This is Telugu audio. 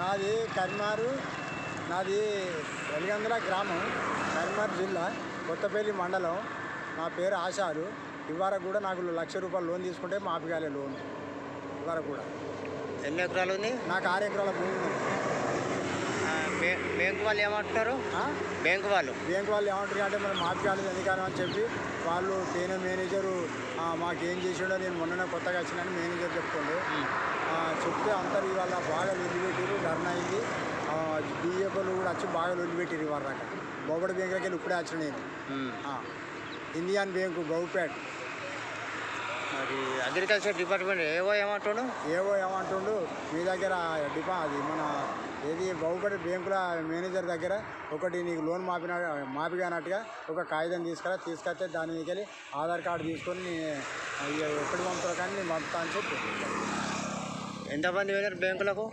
నాది కరీంనగర్, నాది వెలిగందుల గ్రామం, కరీంనగర్ జిల్లా, కొత్తపల్లి మండలం. నా పేరు ఆశారు. ఇవరకు కూడా నాకు ₹1,00,000 లోన్ తీసుకుంటే మాఫీ కాలే లోన్. ఇవరకు కూడా. ఎన్ని ఎకరాలు ఉంది? నాకు 6 ఎకరాల భూమి ఉంది. బ్యాంకు వాళ్ళు ఏమంటున్నారు? బ్యాంకు వాళ్ళు ఏమంటారు అంటే మనం మాఫీ కాలేదు ఎందుకని అని చెప్పి వాళ్ళు తేనె మేనేజరు మాకేం చేసిండో నేను మొన్న కొత్తగా వచ్చినని మేనేజర్ చెప్తుండే. చెప్తే అందరు ఇవాళ బాగా వదిలిపెట్టారు, ధర్నా అయింది. బిఏపీలు కూడా వచ్చి బాగా వదిలిపెట్టారు. ఇవాళ దాకా బొబ్బడి బ్యాంకులకి వెళ్ళి ఇప్పుడే వచ్చిన నేను. Indian bank Bahupet. మరి అగ్రికల్చర్ డిపార్ట్మెంట్ ఏమంటుండు మీ దగ్గర అది మన ఏది బహుపడి బ్యాంకుల మేనేజర్ దగ్గర ఒకటి నీకు లోన్ మాఫీ కానట్టుగా ఒక కాగితం తీసుకొస్తే దాని మీకు వెళ్ళి ఆధార్ కార్డు తీసుకొని ఎప్పుడు పంపుతారో కానీ నేను పంపుతా అని చెప్పి. ఎంతమంది వెళ్ళారు బ్యాంకులకు?